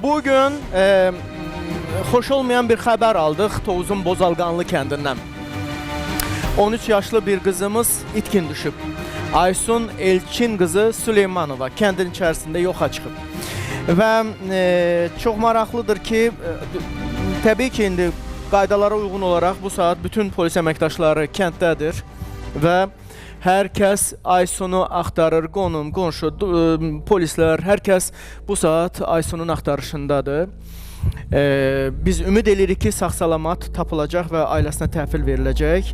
Bugün xoş olmayan bir xəbər aldıq Tovuzun Bozalqanlı kəndindən. 13 yaşlı bir qızımız itkin düşüb. Aysun Elçin qızı Süleymanova kəndin içərisində yoxa çıxıb. Və çox maraqlıdır ki, təbii ki, indi qaydalara uyğun olaraq bu saat bütün polis əməkdaşları kənddədir və hər kəs Aysun'u axtarır, qonum, qonşu, polislər, hər kəs bu saat Aysun'un axtarışındadır. Biz ümid edirik ki, sağ-salamat tapılacaq və ailəsinə təhvil veriləcək.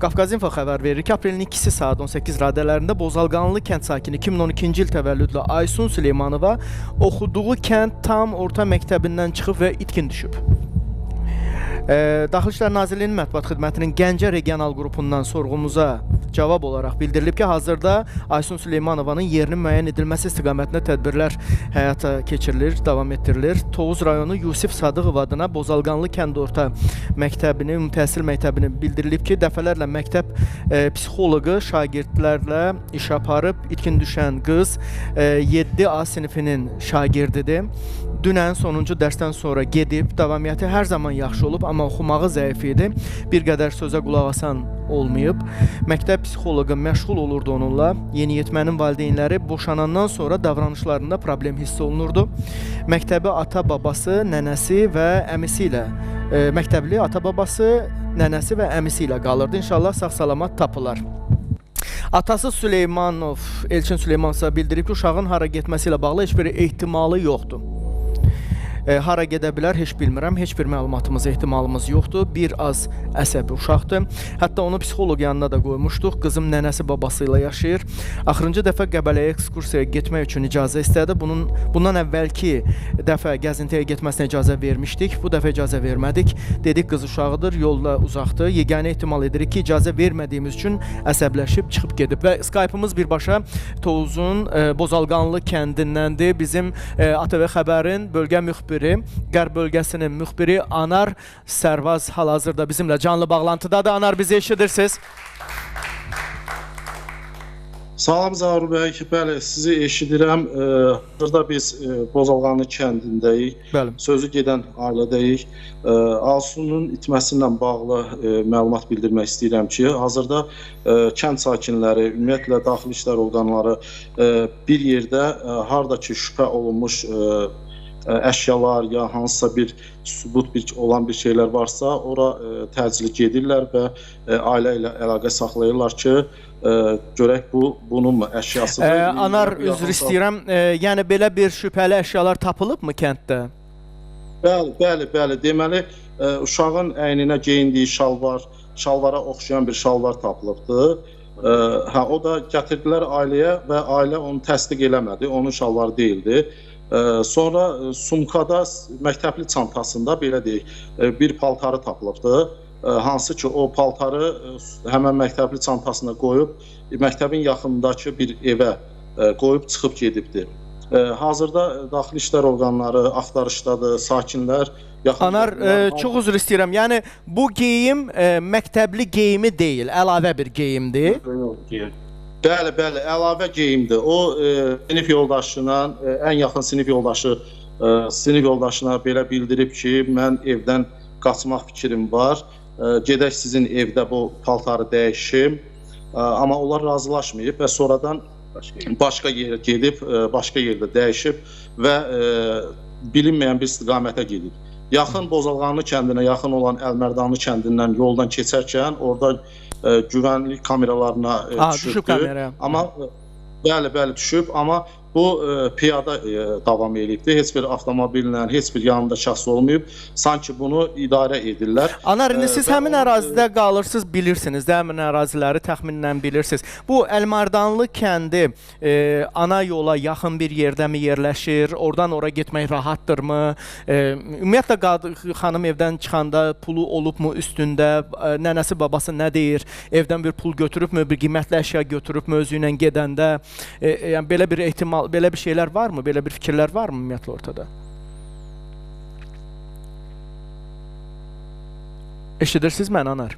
Qafqaz İnfo xəbər verir ki, aprelin 2-si saat 18 radələrində Bozalqanlı kənd sakini 2012-ci il təvəllüdlü Aysun Süleymanova oxuduğu kənd tam orta məktəbindən çıxıb və itkin düşüb. Daxili İşlər Nazirliyinin Mətbuat Xidmətinin Gəncə regional qrupundan sorğumuza cavab olaraq bildirilib ki, hazırda Aysun Süleymanovanın yerinin müəyyən edilməsi istiqamətində tədbirlər həyata keçirilir, davam etdirilir. Tovuz rayonu Yusif Sadıqov adına Bozalqanlı kənd orta məktəbini, ümumi təhsil məktəbini bildirilib ki, dəfələrlə məktəb psixoloqu şagirdlərlə iş aparıb. İtkin düşən qız 7A sinifinin şagirdidir. Dünən sonuncu dərsdən sonra gedib, davamiyyəti hər zaman yaxşı olub, amma oxumağı zəif idi. Bir qədər sözə qulaq asan olmayıb. Məktəb psixoloqu məşğul olurdu onunla. Yeniyetmənin valideynləri boşanandan sonra davranışlarında problem hiss olunurdu. Məktəbi ata-babası, nənəsi və əmisi ilə, məktəbli ata-babası, nənəsi və əmisi ilə qalırdı. İnşallah sağ-salamat tapılar. Atası Süleymanov, Elçin Süleymanov bildirib ki, uşağın hara getməsi ilə bağlı heç bir ehtimalı yoxdur. Hara gedə bilər, heç bilmirəm, heç bir məlumatımız, ehtimalımız yoxdur. Bir az əsəbi uşaqdır. Hətta onu psixoloq yanına da qoymuşduq. Qızım nənəsi babası ilə yaşayır. Axırıncı dəfə Qəbələyə ekskursiyaya getmək üçün icazə istədi. Bundan əvvəlki dəfə gəzintiyə getməsinə icazə vermişdik. Bu dəfə icazə vermədik. Dedik, qız uşağıdır, yolda uzaqdır. Yeganə ehtimal edirik ki, icazə vermədiyimiz üçün əsəbləşib, çıxıb gedib. Və Skype'ımız birbaşa Tovuzun Bozalqanlı kəndindəndir. Bizim ATV Xəbərin bölgə müxbiri, Qərb bölgəsinin müxbiri Anar Sərvaz hal-hazırda bizimlə canlı bağlantıdadır. Anar, bizi eşidirsiniz. Salam Zaur bəy, bəli, sizi eşidirəm. Burada biz Bozalqanlı kəndindəyik. Bəli. Sözü gedən ailədəyik. Aysunun itməsi ilə bağlı məlumat bildirmək istəyirəm ki, hazırda kənd sakinləri, ümumiyyətlə daxili işlər orqanları bir yerdə harda ki şübhə olunmuş əşyalar ya hansısa bir sübut olan bir şeylər varsa, ora təcili gedirlər və ailə ilə əlaqə saxlayırlar ki, görək bunun mu əşyasıdır. Anar, üzr istəyirəm, yəni belə bir şübhəli əşyalar tapılıbmı kənddə? Bəli. Deməli, uşağın əyninə geyindiyi şalvara oxşayan bir şalvar tapılıbdır. O da gətirdilər ailəyə və ailə onu təsdiq eləmədi, onun şalvarı deyildi. Sonra sumkada, məktəbli çantasında belə deyək, bir paltarı tapılıbdır. Hansı ki, o paltarı həmən məktəbli çantasına qoyub, məktəbin yaxındakı bir evə qoyub çıxıb gedibdir. Hazırda daxili işlər orqanları axtarışdadır, sakinlər. Anar, çox üzr istəyirəm, yəni bu geyim məktəbli geyimi deyil, əlavə bir geyimdir. Bəli, əlavə geyimdir. O sinif yoldaşına, ən yaxın sinif yoldaşına belə bildirib ki, mən evdən qaçmaq fikrim var. Gedək sizin evdə bu paltarı dəyişim. Amma onlar razılaşmayıb və sonradan başqa yerə gedib, başqa yerdə dəyişib və bilinməyən bir istiqamətə gedib. Yaxın Bozalqanlı kəndinə yaxın olan Əlmərdanlı kəndindən yoldan keçərkən orada güvənlik kameralarına düşübdür. Amma bəli düşüb, amma bu piyada davam edibdir. Heç bir avtomobillə, heç bir yanında şəxs olmayıb. Sanki bunu idarə edirlər. Anar, indi siz həmin ərazidə qalırsınız, bilirsiniz də, həmin əraziləri təxminən bilirsiniz. Bu Əlmərdanlı kəndi ana yola yaxın bir yerdəmi yerləşir? Oradan ora getmək rahatdırmı? Ümumiyyətlə, xanım evdən çıxanda pulu olubmu üstündə? Nənəsi, babası nə deyir? Evdən bir pul götürübmü? Bir qiymətli əşya götürübmü özü ilə gedəndə? Yəni, belə bir ehtimal, belə bir şeylər varmı? Belə bir fikirlər varmı ümumiyyətlə ortada? Eşidirsiniz mən, Anar?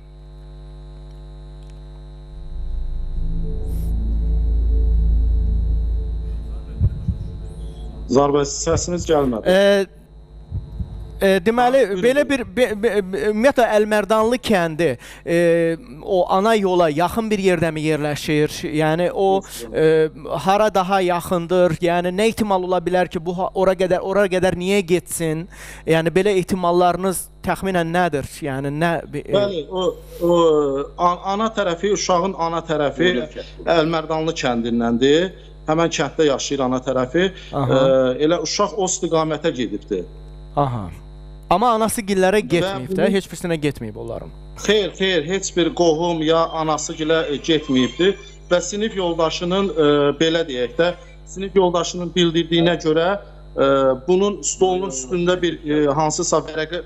Zar bəy, səsiniz gəlmədi. Deməli, belə bir ümumiyyətlə Əlmərdanlı kəndi o ana yola yaxın bir yerdə mi yerləşir? Yəni o hara daha yaxındır? Yəni nə ehtimal ola bilər ki, bu ora qədər niyə getsin? Yəni belə ehtimallarınız təxminən nədir? Yəni nə? Bəli, o ana tərəfi, uşağın ana tərəfi Əlmərdanlı kəndindəndir. Həmən kənddə yaşayır ana tərəfi. Elə uşaq o istiqamətə gedibdi. Aha. Amma anası gillərə getməyib də, heç birisinə getməyib onların. Xeyr, heç bir qohum ya anası gilə getməyibdi və sinif yoldaşının belə deyək də, sinif yoldaşının bildirdiyinə görə bunun stolunun üstündə bir hansısa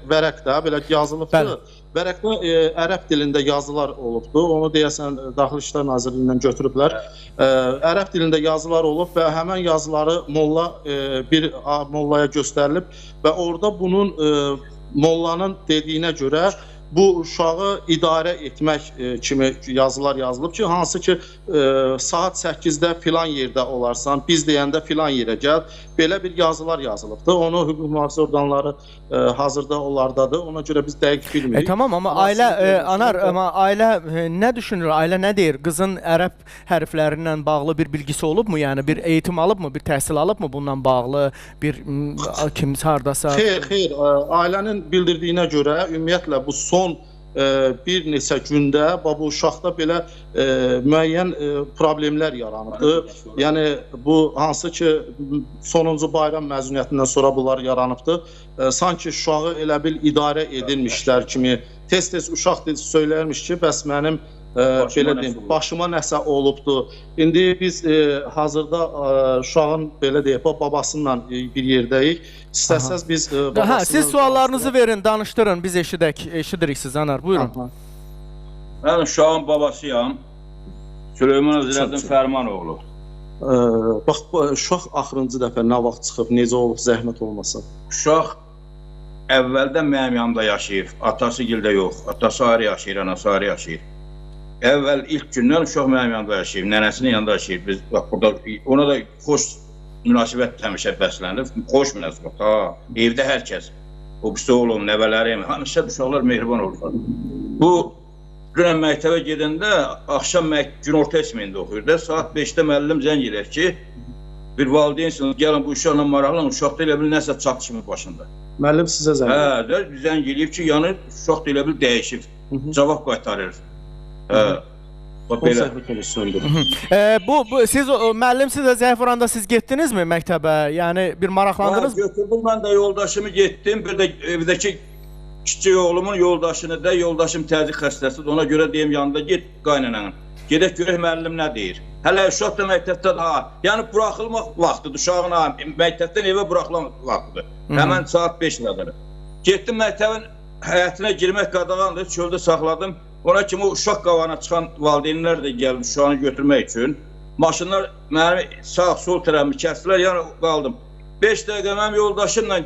vərəq də belə yazılıbdı. Vərəqdə ərəb dilində yazılar olubdu. Onu deyəsən Daxili İşlər Nazirliyindən götürüblər. Ərəb dilində yazılar olub və həmən yazıları bir mollaya göstərilib və orada bunun mollanın dediyinə görə bu uşağı idarə etmək kimi yazılar yazılıb ki, hansı ki saat 8-də filan yerdə olarsan, biz deyəndə filan yerə gəl, belə bir yazılar yazılıbdı. Onu hüquq mühafizə orqanları hazırda onlardadır. Ona görə biz dəqiq bilmirik. Tamam, amma ailə nə düşünür? Ailə nə deyir? Qızın ərəb hərflərindən bağlı bir bilgisi olubmu? Yəni bir eğitim alıbmı? Bir təhsil alıbmı bundan bağlı? Bir kimsə hardasa? Xeyr. Ailənin bildirdiyinə görə ümumiyyətlə bu son bir neçə gündə bu uşaqda belə müəyyən problemlər yaranıbdı. Yəni bu hansı ki sonuncu bayram məzuniyyətindən sonra bunlar yaranıbdı. Sanki uşağı elə bil idarə edilmişlər kimi tez-tez uşaq söyləyirmiş ki, bəs mənim belə deyim, başıma nəsə olubdu. İndi biz hazırda uşağın belə deyək, babasıyla bir yerdəyik. İstəsəz biz babasını... Siz suallarınızı verin, danışdırın, biz eşidirik siz, Anar, buyurun. Mən uşağın babasıyam, Süleyman Əzrəddin Fərmanoğlu. Bax, uşaq axırıncı dəfə nə vaxt çıxıb, necə olub, zəhmət olmasa? Uşaq əvvəldən mənim yanımda yaşayıb, atası gildə yox, atası ayrı yaşayır, anası ayrı yaşayır. Əvvəl ilk gündən uşaq mənim yanımda yaşayıb, nənəsinin yanında yaşayıb. Biz bax burada ona da xoş münasibət həmişə bəslənir. Xoş münasibət. Evdə hər kəs, o birisi oğlum, nəvələrim, həmişə uşaqlar mehriban olurlar. Bu günə məktəbə gedəndə axşam günorta ismində oxuyur. Saat 5-də müəllim zəng edir ki, bir valideynsiniz, gəlin bu uşaqla maraqlan, uşaqda elə bil nəsə çatışmır başında. Müəllim sizə zəng edir. Hə, zəng eləyib ki, yəni uşaq da elə bil dəyişib, cavab qaytarır. Siz müəllim sizə zəng vuranda siz getdinizmi məktəbə? Yəni bir maraqlandınız mı? Götürdüm, mən də yoldaşımı getdim. Bir də evdəki kiçik oğlumun yoldaşını da, yoldaşım təzyiq xəstəsidir. Ona görə deyim yanında get qaynananın. Gedək görək müəllim nə deyir. Hələ uşaq da məktəbdə yəni buraxılmaq vaxtıdır. Uşağın məktəbdən evə buraxılmaq vaxtıdır. Həmən saat 5-dədir. Getdim məktəbin həyətinə girmək qadağandır. Çöldə saxladım. Ona kimi o uşaq qavana çıxan valideynlər də gəldi uşağını götürmək üçün. Maşınlar mənim sağ-sol tərəfimi kəsdilər, yəni qaldım. 5 dəqiqə mənim yoldaşımla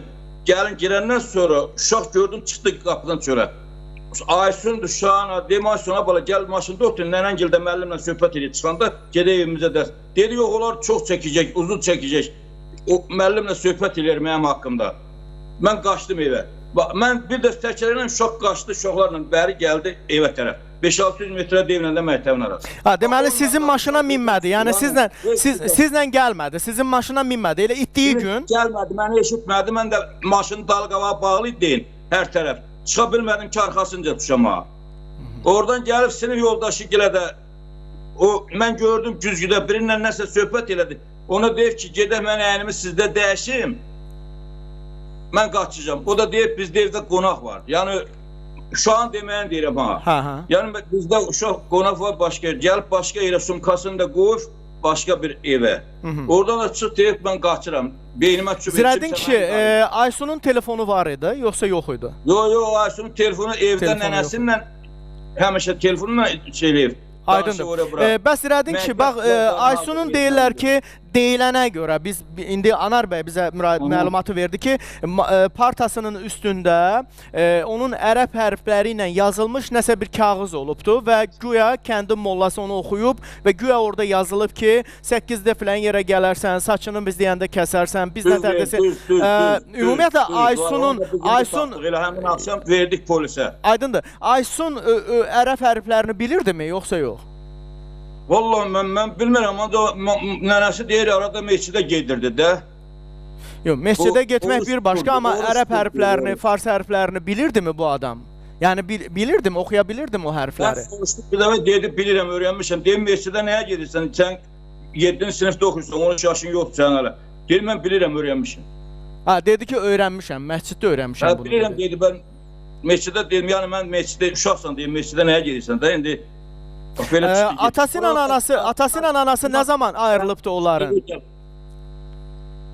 gəlin girəndən sonra uşaq gördüm, çıxdı qapıdan çölə. Aysun uşağına, demay sonra bala gəl maşında otur, nənəngildə müəllimlə söhbət edib çıxanda gedək evimizə dərs. Dedi, yox, onlar çox çəkəcək, uzun çəkəcək. O müəllimlə söhbət edir mənim haqqımda. Mən qaçdım evə. Mən bir də təkərlə uşaq qaçdı, uşaqlarla bəri gəldi evə tərəf. 5-600 metrə devlə də məktəbin arası. Deməli sizin maşına minmədi, yəni sizlə gəlmədi, sizin maşına minmədi, elə itdiyi gün? Gəlmədi, məni eşitmədi, mən də maşının dalı qavağı bağlı deyin, hər tərəf. Çıxa bilmədim ki, arxasınca düşəmağa. Oradan gəlib sinif yoldaşı gilə də, mən gördüm güzgüdə birinlə nəsə söhbət elədi. Ona deyir ki, gedək mən əynimi sizdə dəyişim. Mən qaçacağım. O da deyib, bizdə evdə qonaq var. Yəni, uşağın deməyəni deyirəm ha. Yəni, bizdə uşaq qonaq var başqa yer. Gəlib başqa yerə sumkasını da qoyur, başqa bir evə. Oradan da çıx deyib, mən qaçıram. Beynimə çöp. Zirəddin kişi, Aysunun telefonu var idi, yoxsa yox idi? Yox, Aysunun telefonu evdə nənəsinlə, həmişə telefonla şeyləyib. Aydındır. Bəs Zirəddin kişi, bax, Aysunun deyirlər ki, deyilənə görə biz indi Anar bəy bizə məlumatı verdi ki, partasının üstündə onun ərəb hərfləri ilə yazılmış nəsə bir kağız olubdu və güya kəndin mollası onu oxuyub və güya orada yazılıb ki, 8-də filan yerə gələrsən, saçını biz deyəndə kəsərsən, biz nətər desə, ümumiyyətlə Aysun elə həmin axşam verdik polisə. Aydındır. Aysun ərəb hərflərini bilirdimi, yoxsa yox? Vallahi mən bilmirəm, amma nənəsi deyir arada məscidə gedirdi də. Yox, məscidə getmək bir başqa, amma ərəb hərflərini, fars hərflərini bilirdimi bu adam? Yəni bilirdim, oxuya bilirdim o hərfləri. Bir dəfə dedi, bilirəm, öyrənmişəm. Deyim, məscidə nəyə gedirsən? Sən 7-ci sinifdə oxuyursan, 13 yaşın yoxdur sən hələ. Deyim, mən bilirəm, öyrənmişəm. Ha, dedi ki, öyrənmişəm, məsciddə öyrənmişəm bunu. Bilirəm, dedi, mən məscidə dedim, yəni mən məscidə uşaqsan deyim, məscidə nəyə gedirsən də, indi atası ilə anası nə zaman ayrılıbdı onların?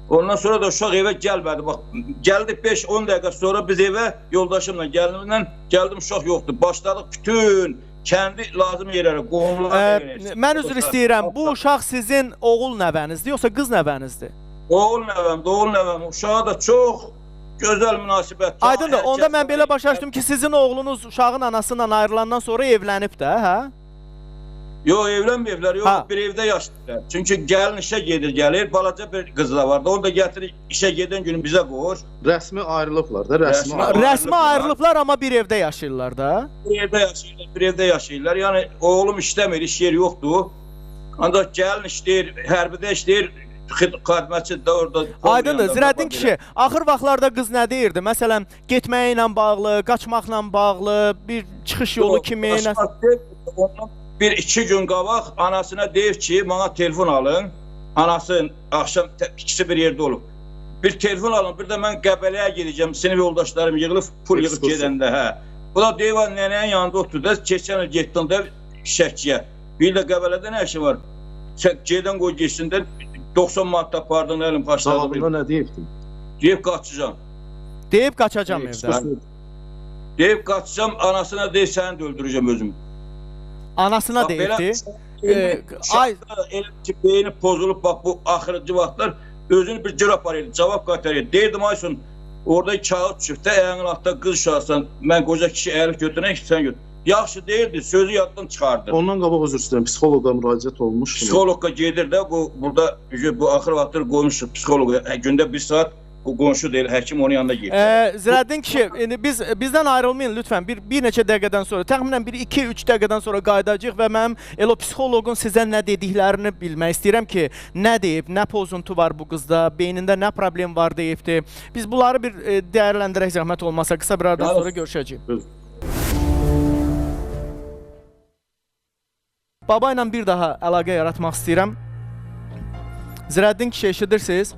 Ondan sonra da uşaq evə gəlmədi. Bax, gəldik 5-10 dəqiqə sonra biz evə yoldaşımla gəldim, uşaq yoxdur. Başladıq bütün kəndi lazım yerlərə, qohumlara. Mən üzr istəyirəm, bu uşaq sizin oğul nəvənizdir, yoxsa qız nəvənizdir? Oğul nəvəm. Uşağa da çox gözəl münasibət. Aydındır, onda mən belə başa düşdüm ki, sizin oğlunuz uşağın anasından ayrılandan sonra evlənib də, hə? Yox, evlənməyiblər, yox, bir evdə yaşayırlar. Çünki gəlin işə gəlir, balaca bir qız da vardı. Onu da gətirir, işə gedən günü bizə qoyur. Rəsmi ayrılıblar da, rəsmi ayrılıblar, amma bir evdə yaşayırlar da. Bir evdə yaşayırlar. Yəni, oğlum işləmir, iş yeri yoxdur. Ancaq gəlin işləyir, hərbidə işləyir, xidmətçi də orada. Aydındır, Zirəddin kişi, axır vaxtlarda qız nə deyirdi? Məsələn, getməyi ilə bağlı, qaçmaqla bağlı, bir çıxış yolu kimi. Bir 2 gün qabaq anasına deyir ki, bana telefon alın. Anası axşam ikisi bir yerdə olub. Bir telefon alın, bir də mən Qəbələyə gedəcəm, sinif yoldaşlarım yığılıb, pul yığıb gedəndə, hə. Bu da deyir, nənənin yanında oturdu, keçən il getdim də Şəkiyə. Bir də Qəbələdə nə işi var? Gedən qoy geçsin də 90 manat tapardın, əlim başladı. Cavabında nə deyibdin? Deyib qaçacam. Deyib qaçacam evdə. Deyib qaçacam, anasına deyir, səni də öldürəcəm özümü. Anasına deyibdi. Elə ki, beyni pozulub, bax bu axırıncı vaxtlar özünü bir cür aparırdı, cavab qaytarırdı. Deyirdim, Aysun, orada kağıt çıxdı, ayağının altında qız uşaqsan, mən qoca kişi əyilib götürən ki, sən götür. Yaxşı deyirdi, sözü yaddan çıxardı. Ondan qabaq özür istəyirəm, psixoloqa müraciət olmuşdu. Psixoloqa gedir də, burada bu axır vaxtlar qoymuşdur psixoloqa, gündə 1 saat. O qonşu deyil, həkim onun yanında gedir. Zirəddin kişi, bizdən ayrılmayın lütfən. Bir neçə dəqiqədən sonra, təxminən 1-2-3 dəqiqədən sonra qayıdacağıq və mənim elə psixoloqun sizə nə dediklərini bilmək istəyirəm ki, nə deyib, nə pozuntu var bu qızda, beynində nə problem var deyibdi. Biz bunları bir dəyərləndirək, zəhmət olmasa, qısa bir aradan sonra görüşəcəyik. Baba ilə bir daha əlaqə yaratmaq istəyirəm. Zirəddin kişi, eşidirsiniz?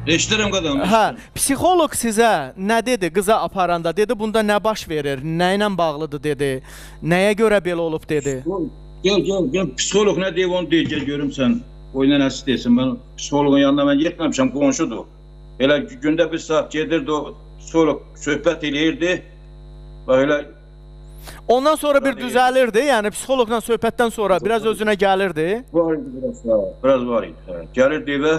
Eşidirəm qadam. Hə, psixoloq sizə nə dedi qıza aparanda? Dedi, bunda nə baş verir? Nə ilə bağlıdır dedi? Nəyə görə belə olub dedi? Gəl, psixoloq nə deyib onu deyir, gəl görüm sən. Oyuna nəsi deyilsin, mən psixoloqun yanına mən getməmişəm, qonşudur. Elə gündə 1 saat gedirdi, o psixoloq söhbət eləyirdi. Elə ondan sonra bir düzəlirdi, yəni psixoloqla söhbətdən sonra biraz özünə gəlirdi. Var idi, biraz var idi. Gəlirdi evə.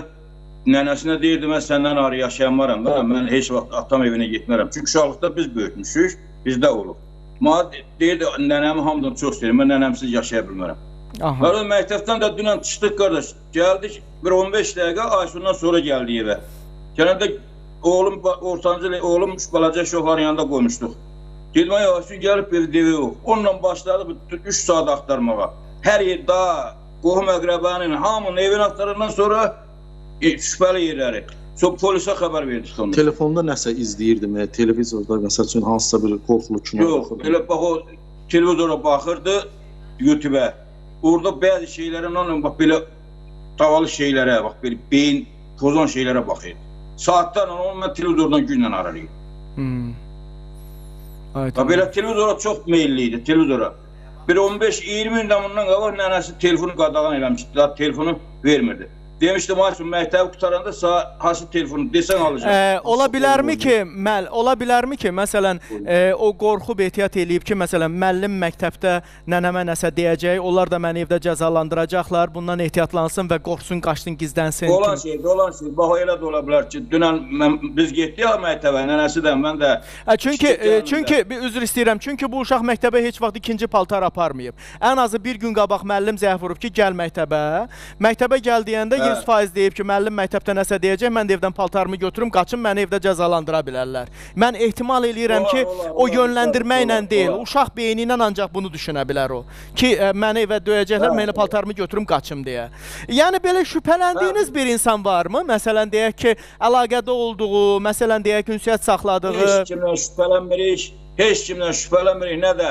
Nənəsinə deyirdi, mən səndən ayrı yaşayanmaram da, mən heç vaxt atam evinə getmərəm. Çünki uşaqlıqda biz böyütmüşük, bizdə olub. Mənə deyirdi, nənəmi hamıdan çox istəyirəm, mən nənəmsiz yaşaya bilmərəm. Qardaş, məktəbdən də dünən çıxdıq, qardaş, gəldik, bir 15 dəqiqə Aysundan sonra gəldi evə. Gələndə oğlum balaca şoxların yanında qoymuşduq. Dedim, ay Aysun gəlib evdə yox. Onunla başladı 3 saat axtarmağa. Hər yer daha, qohum əqrəbənin, hamının evin axtarından sonra şübhəli yerləri. Sonra polisə xəbər verdik onu. Telefonda nəsə izləyirdim, televizorda məsəl üçün hansısa bir qorxulu kino baxırdı. Yox, elə bax o televizora baxırdı, YouTube-ə. Orada bəzi şeylərə, bax belə tavalı şeylərə, bax belə beyin pozan şeylərə baxırdı. Saatlarla onu mən televizordan günlə ararıyım. Belə televizora çox meyilli idi, televizora. Bir 15-20 gündən bundan qabaq nənəsi telefonu qadağan eləmişdi, telefonu vermirdi. Demişdim Aysun məktəbi qutaranda hansı telefonu desən alacağam. Ola bilərmi ki, məsələn, o qorxub ehtiyat eləyib ki, məsələn, müəllim məktəbdə nənəmə nəsə deyəcək, onlar da məni evdə cəzalandıracaqlar, bundan ehtiyatlansın və qorxsun, qaçsın, gizlənsin. Olan şey. Bax elə də ola bilər ki, dünən biz getdik ya məktəbə, nənəsi də, mən də. Çünki bir üzr istəyirəm, çünki bu uşaq məktəbə heç vaxt ikinci paltar aparmayıb. Ən azı bir gün qabaq müəllim zəng vurub ki, gəl məktəbə. Məktəbə gəl deyəndə 100% deyib ki, müəllim məktəbdə nəsə deyəcək, mən də evdən paltarımı götürüm, qaçım, məni evdə cəzalandıra bilərlər. Mən ehtimal eləyirəm ki, o yönləndirməklə deyil, uşaq beyni ilə ancaq bunu düşünə bilər o. Ki, məni evə döyəcəklər, mən elə paltarımı götürüm, qaçım deyə. Yəni, belə şübhələndiyiniz bir insan varmı? Məsələn, deyək ki, əlaqədə olduğu, məsələn, deyək ki, ünsiyyət saxladığı. Heç kimdən şübhələnmirik, nə də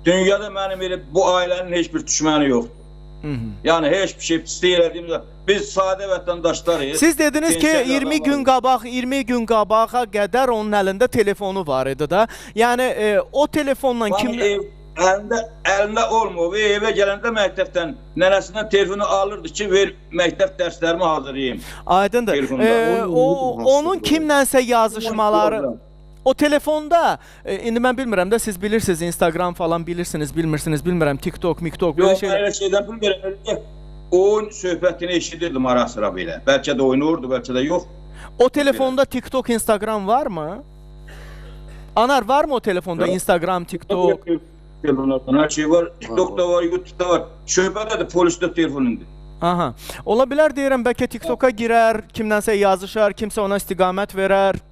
dünyada mənim elə bu ailənin heç bir düşməni yoxdur. Yəni heç bir şey pislik elədiyimizdə biz sadə vətəndaşlarıyıq. Siz dediniz ki 20 gün qabağa qədər onun əlində telefonu var idi da. Yəni o telefonla əlində olmuyor. Evə gələndə məktəbdən nənəsindən telefonu alırdı ki, ver məktəb dərslərimi hazırlayayım. Aydındır. Onun kimlənsə yazışmaları. O telefonda, indi mən bilmirəm də, siz bilirsiniz, Instagram falan bilirsiniz, bilmirəm, TikTok, belə şeylər. Yox, mən şeydən bilmirəm. Oyun söhbətini eşidirdim ara-sıra belə. Bəlkə də oynayırdı, bəlkə də yox. O telefonda TikTok, Instagram var mı? Anar, var mı o telefonda Instagram, TikTok? Her şey var, TikTok'da var, YouTube'da var. Söhbətə də polisdə telefonundur. Aha, ola bilər deyirəm, bəlkə TikTok'a girər, kimdənsə yazışar, kimsə ona istiqamət verər.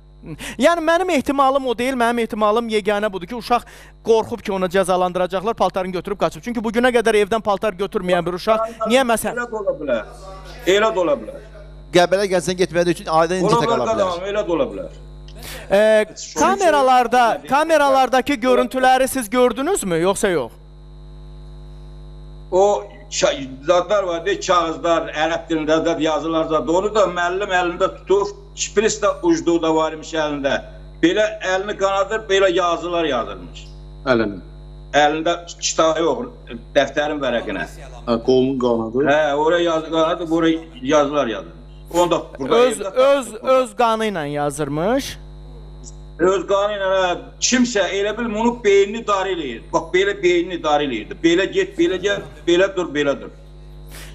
Yəni mənim ehtimalım o deyil, mənim ehtimalım yeganə budur ki, uşaq qorxub ki, onu cəzalandıracaqlar, paltarını götürüb qaçıb. Çünki bugünə qədər evdən paltar götürməyən bir uşaq niyə məsələn? Elə də ola bilər. Qəbələ gəlsən getmədiyi üçün ailədən incitə qala bilər. Elə də ola bilər. Kameralardakı görüntüləri siz gördünüzmü, yoxsa yox? O zadlar var, kağızlar, ərəb dilində yazılar zadı. Onu da müəllim əlində tutub, şpris də ucluğu var imiş əlində. Belə əlini qanadır, belə yazılar yazılmış. Əlində kitabı yox, dəftərin vərəqinə. Qolunun qanadı. Hə, oraya yazı qanadı, buraya yazılar yazılmış. Öz qanı ilə yazırmış. Öz qanı ilə, kimsə elə bil bunu beynini idarə eləyir. Bax, belə beynini idarə eləyirdi. Belə get, belə gəl, belə dur, belə dur.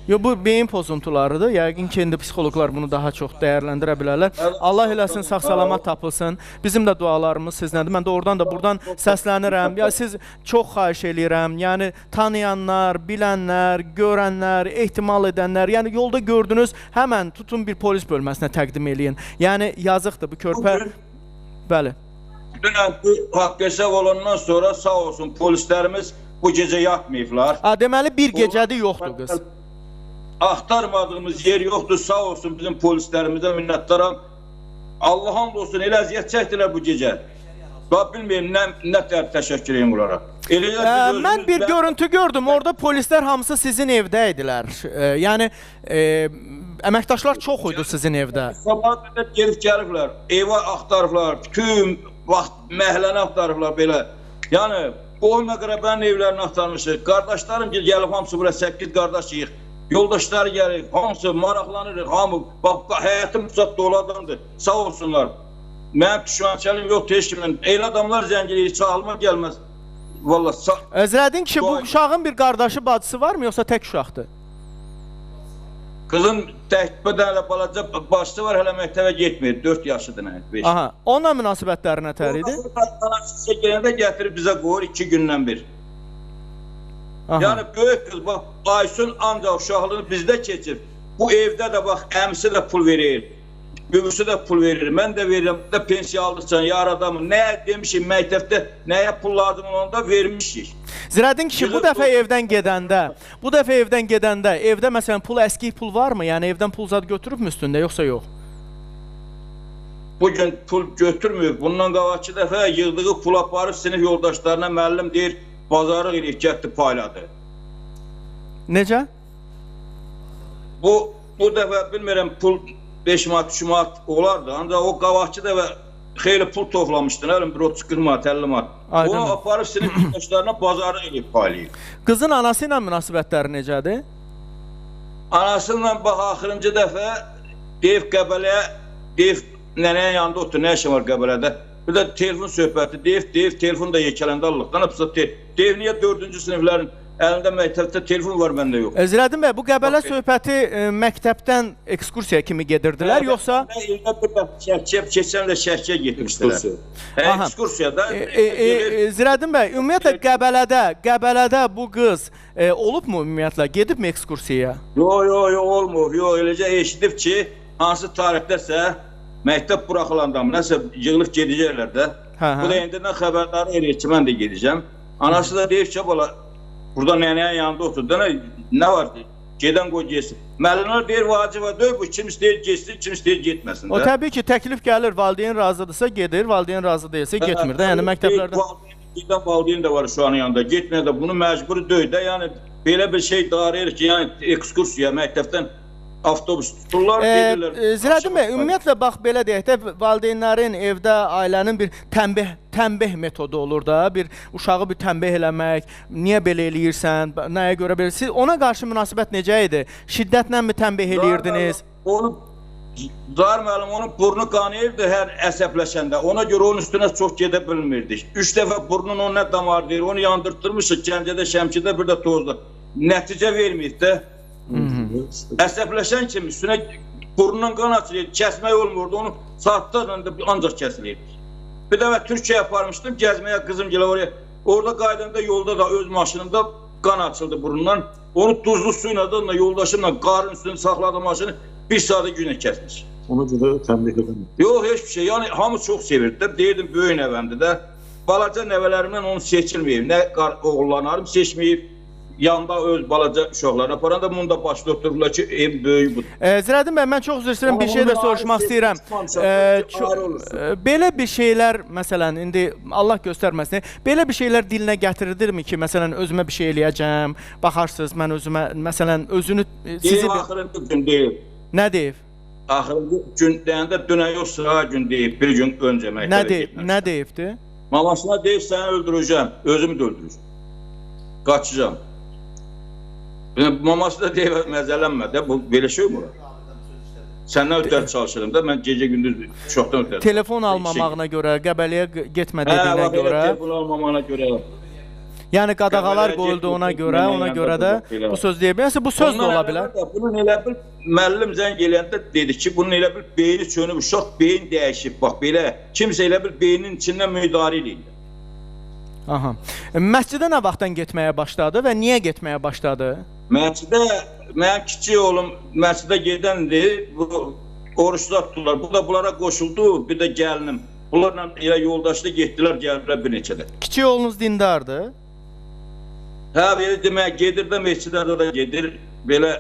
Yo, bu beyin pozuntularıdır. Yəqin ki, indi psixoloqlar bunu daha çox dəyərləndirə bilərlər. Allah eləsin, sağ-salamat tapılsın. Bizim də dualarımız sizinlədir. Mən də oradan da buradan səslənirəm. Ya siz çox xahiş eləyirəm. Yəni tanıyanlar, bilənlər, görənlər, ehtimal edənlər, yəni yolda gördünüz, həmən tutun bir polis bölməsinə təqdim eləyin. Yəni yazıqdır bu körpə. Bəli. Dünən bu haqq hesab olandan sonra sağ olsun polislərimiz bu gecə yatmayıblar. Deməli bir gecədir yoxdur qız. Axtarmadığımız yer yoxdur, sağ olsun bizim polislərimizə minnətdaram. Allah hamd olsun, elə əziyyət çəkdilər bu gecə. Bax bilməyim, nə təşəkkür edeyim onlara. Mən bir görüntü gördüm, orada polislər hamısı sizin evdə idilər. Yəni, əməkdaşlar çox idi sizin evdə. Sabah gedib gəliblər, evə axtarıblar, bütün vaxt məhləni axtarıblar belə. Yəni, qoyma qərəbənin evlərini axtarmışıq. Qardaşlarım gəlib, hamısı bura 8 qardaşıyıq. Yoldaşları gəlir, hamısı maraqlanırıq, hamı, bax, həyatım uzaq dolu adamdır, sağ olsunlar. Mənim düşmənçəlim yoxdur, heç kimdən. Eyni adamlar zəngiliyir, çağılma gəlməz. Vallahi sağ... Zərədin ki, bu uşağın bir qardaşı, bacısı var mı, yoxsa tək uşaqdır? Qızın bir dənə balaca bacısı var, hələ məktəbə getmir, 4 yaşıdır, 5. Aha, onunla münasibətləri nətər idi? Anası gələndə gətirib bizə qoyur 2 gündən bir. Yəni, böyük qız, bax, Aysun ancaq uşaqlığını bizdə keçir. Bu evdə də, bax, əmisi də pul verir. Böyüsü də pul verir, mən də verirəm, də pensiya aldıqcan, yar adamı, nəyə demişim, məktəbdə, nəyə pul lazım olanda vermişik. Zirədin kişi, bu dəfə evdən gedəndə, evdə məsələn pul, əskik pul varmı? Yəni evdən pul zad götürübmü üstündə, yoxsa yox? Bugün pul götürmüyor, bundan qavaqçı dəfə yığdığı pul aparıb sinif yoldaşlarına müəllim deyir, bazarlıq eləyib, getdi payladı. Necə? Bu dəfə bilmirəm, pul 5 manat, 3 manat olardı. Ancaq o qavaqçı da xeyli pul toplamışdı. Nəlim, bir 30-40 manat, 50 manat. Onu aparıb sinif yoldaşlarına bazarlıq eləyib paylayıb. Qızın anası ilə münasibətləri necədir? Anasıyla bax axırıncı dəfə Deyib Qəbələyə, deyib nənənin yanında otur, nə işin var Qəbələdə? Bir də telefon söhbəti, deyib telefon da yekələndə Allahdan hapsa deyib niyə 4-cü siniflərin əlində məktəbdə telefon var, məndə yox. Zirəddin bəy, bu Qəbələ söhbəti məktəbdən ekskursiya kimi gedirdilər, yoxsa? Elə bir də Şərkiyə, keçən də Şərkiyə getmişdilər. Ekskursiyada. Zirəddin bəy, ümumiyyətlə Qəbələdə bu qız olubmu ümumiyyətlə, gedibmi ekskursiyaya? Yox, olmur, eləcə eşidib ki, hansı tarixdəsə məktəb buraxılanda mı, nəsə yığılıb gedəcəklər də. Bu da indidən xəbərləri eləyir ki, mən də gedəcəm. Anası da deyir ki, burada nənənin yanında oturdu, nə var? Gedən qoy geçsin. Müəllimlər deyir, vacibə deyil, bu kim istəyir geçsin, kim istəyir getməsin də. O təbii ki, təklif gəlir, valideyn razıdırsa gedir, valideyn razı deyilsə getmir də, yəni məktəblərdə. Gedən valideyn də var şu an yanında, getməyə də bunu məcburi deyil də, yəni belə bir şey darıyır ki, yəni ekskursiya məktəbdən avtobus tuturlar, gedirlər. Zirəddin bəy, ümumiyyətlə bax belə deyək də, valideynlərin evdə ailənin bir tənbih metodu olur da, bir uşağı bir tənbih eləmək, niyə belə eləyirsən, nəyə görə belə, siz ona qarşı münasibət necə idi? Şiddətlə mi tənbih eləyirdiniz? Zahir müəllim onun burnu qanayırdı hər əsəbləşəndə, ona görə onun üstünə çox gedə bilmirdik. 3 dəfə burnun onunla damarlayır, onu yandırtdırmışıq Gəncədə, Şəmkidə, bir də Tozda. Nəticə verməyib də. Əsəbləşən kimi üstünə burnundan qan açılır, kəsmək olmurdu, onu saatlarla ancaq kəsilir. Bir dəfə Türkiyəyə aparmışdım, gəzməyə qızım gələ oraya. Orada qaydanda yolda da öz maşınımda qan açıldı burnundan. Onu duzlu suyla da yoldaşımla qarın üstünü saxladı maşını, bir saatı günə kəsmiş. Ona görə tənbih edəmir. Yox, heç bir şey. Yəni hamı çox sevirdi. Deyirdim, böyük nəvəmdir də. Balaca nəvələrimdən onu seçilməyib. Nə oğullarım seçməyib. Yanda öz balaca uşaqlarına aparanda bunu da başda otururlar ki, ev böyük budur. Zirəddin bəy, mən çox üzr istəyirəm, bir şey də soruşmaq istəyirəm. Belə bir şeylər, məsələn, indi Allah göstərməsin, belə bir şeylər dilinə gətiridirmi ki, məsələn, özümə bir şey eləyəcəm, baxarsınız, mən özümə, məsələn, özünü... Deyib, axırıncı gün deyib. Nə deyib? Axırıncı gün deyəndə dünə yox, sıra gün deyib, bir gün öncə məktəbə getmək. Nə deyibdi? Mamasına deyib, səni öldürəcəm, özümü də öldürəcəm. Qaçacağım. Maması da deyib, məzələnmə də, bu belə şey mi? Səndən ötər çalışırım da, mən gecə-gündüz çoxdan ötər. Telefon almamağına görə, Qəbələyə getmədiyinə görə. Telefon almamağına görə. Yəni qadağalar qoyuldu ona görə də bu söz deyə bilirsə, bu söz də ola bilər. Bunun elə bir, müəllim zəng eləyəndə dedi ki, bunun elə bir beyni çönüb, uşaq beyin dəyişib, bax belə, kimsə elə bir beynin içindən müdarə eləyir. Aha. Məscidə nə vaxtdan getməyə başladı və niyə getməyə başladı? Məscidə, mənim kiçik oğlum məscidə gedəndi, oruçlar tutdular. Bu da bunlara qoşuldu, bir də gəlinim. Bunlarla elə yoldaşlı getdilər, gəliblər bir neçədə. Kiçik oğlunuz dindardır? Hə, belə demək, gedir də məscidlərdə də gedir, belə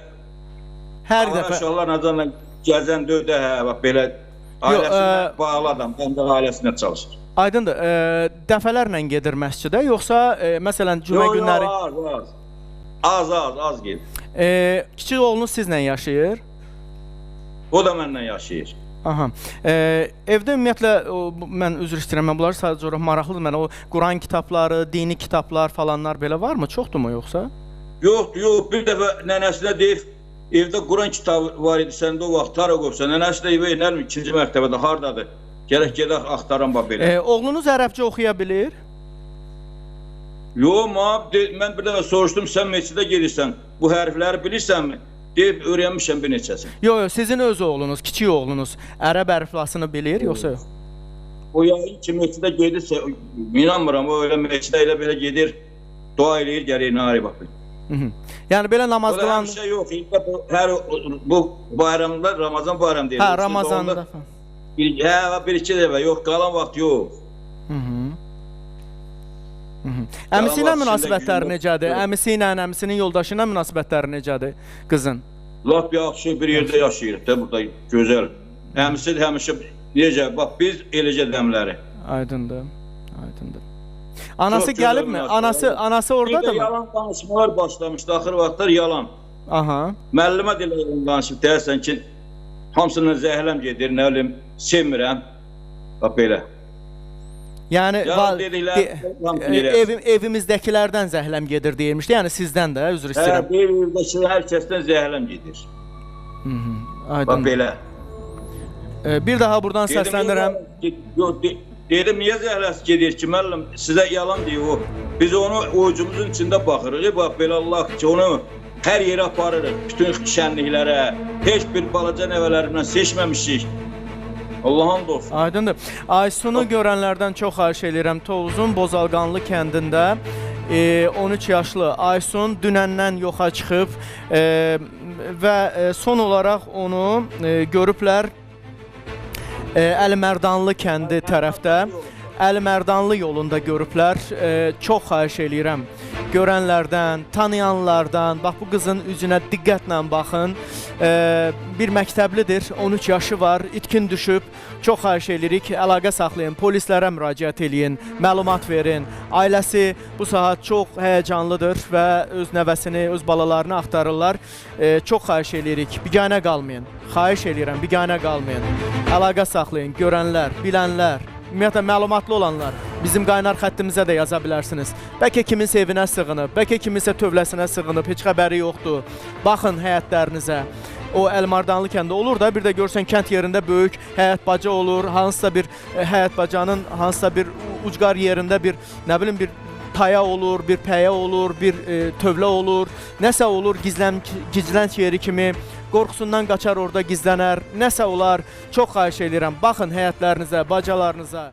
hər dəfə uşaqlar nazarla gəzən döydə, hə, bax belə ailəsinə bağlı adam, həm də ailəsinə çalışır. Aydındır, dəfələrlə gedir məscidə, yoxsa məsələn cümə günləri? Yox, az gedir. Kiçik oğlunuz sizlə yaşayır? O da mənlə yaşayır. Aha. Evdə ümumiyyətlə, mən üzr istəyirəm, mən bunları sadəcə olaraq maraqlıdır mənə, o Quran kitabları, dini kitablar falanlar belə varmı, çoxdur mu yoxsa? Yox, bir dəfə nənəsinə deyib, evdə Quran kitabı var idi, səndə o vaxt hara qoyubsa, nənəsi də evə inərmi, 2-ci mərtəbədə, hardadır? Gələk gedək axtaran bax belə. Oğlunuz ərəbcə oxuya bilir? Yox, mən bir dəfə soruşdum, sən məscidə gedirsən, bu hərfləri bilirsənmi? Deyib, öyrənmişəm bir neçəsini. Yox, sizin öz oğlunuz, kiçik oğlunuz ərəb ərflasını bilir, yoxsa yox? O yayın ki, məscidə gedirsə, inanmıram, o elə məscidə elə belə gedir, dua eləyir, gəlir, nari baxır. Yəni belə namaz qılan... O da şey yox, bu bayramlar, Ramazan bayram deyil. Hə, Ramazanda. Hə, bir-iki dəfə, yox, qalan vaxt yox. Əmisi ilə münasibətləri necədir? Əmisi ilə, əmisinin yoldaşı ilə münasibətləri necədir qızın? Lap yaxşı bir yerdə yaşayırıq da, burada gözəl. Əmisi həmişə, necə, bax, biz eləcə dəmləri. Aydındır. Anası gəlibmi? Anası oradadır mı? Bir də yalan danışmalar başlamışdı, axır vaxtlar yalan. Aha. Müəllimə diləyən danışıb, deyərsən ki, hamısından zəhləm gedir, nə bilim, sevmirəm. Bax belə. Yəni Ya dediklər, evimizdəkilərdən zəhləm gedir deyilmişdi. Yəni sizdən də üzr istəyirəm. Evdəki hər kəsdən zəhləm gedir. Bax Aydın. belə. Bir daha buradan səslənirəm. Dedim, niyə zəhləsi gedir ki, müəllim, sizə yalan deyir o. Biz onu oyuncumuzun içində baxırıq, bax belə Allah ki, onu hər yerə aparırıq, bütün şənliklərə, heç bir balaca nəvələrimdən seçməmişik. Allah'ın olsun. Aydındır. Aysunu görənlərdən çox xahiş edirəm. Tovuzun Bozalqanlı kəndində 13 yaşlı Aysun dünəndən yoxa çıxıb və son olaraq onu görüblər Əlimərdanlı kəndi tərəfdə, Əlimərdanlı yolunda görüblər. Çox xahiş eləyirəm görənlərdən, tanıyanlardan, bax bu qızın üzünə diqqətlə baxın. Bir məktəblidir, 13 yaşı var, itkin düşüb. Çox xahiş eləyirik, əlaqə saxlayın, polislərə müraciət eləyin, məlumat verin. Ailəsi bu saat çox həyəcanlıdır və öz nəvəsini, öz balalarını axtarırlar. Çox xahiş eləyirik, biganə qalmayın. Xahiş eləyirəm, biganə qalmayın. Əlaqə saxlayın, görənlər, bilənlər, ümumiyyətlə məlumatlı olanlar bizim qaynar xəttimizə də yaza bilərsiniz. Bəlkə kiminsə evinə sığınıb, bəlkə kiminsə tövləsinə sığınıb, heç xəbəri yoxdur. Baxın həyətlərinizə. O Əlimardanlı kəndə olur da, bir də görsən kənd yerində böyük həyət baca olur, hansısa bir həyət bacanın hansısa bir ucqar yerində bir, nə bilim, bir taya olur, bir pəyə olur, bir tövlə olur, nəsə olur gizlənç yeri kimi, qorxusundan qaçar orada gizlənər, nəsə olar. Çox xahiş edirəm, baxın həyətlərinizə, bacalarınıza.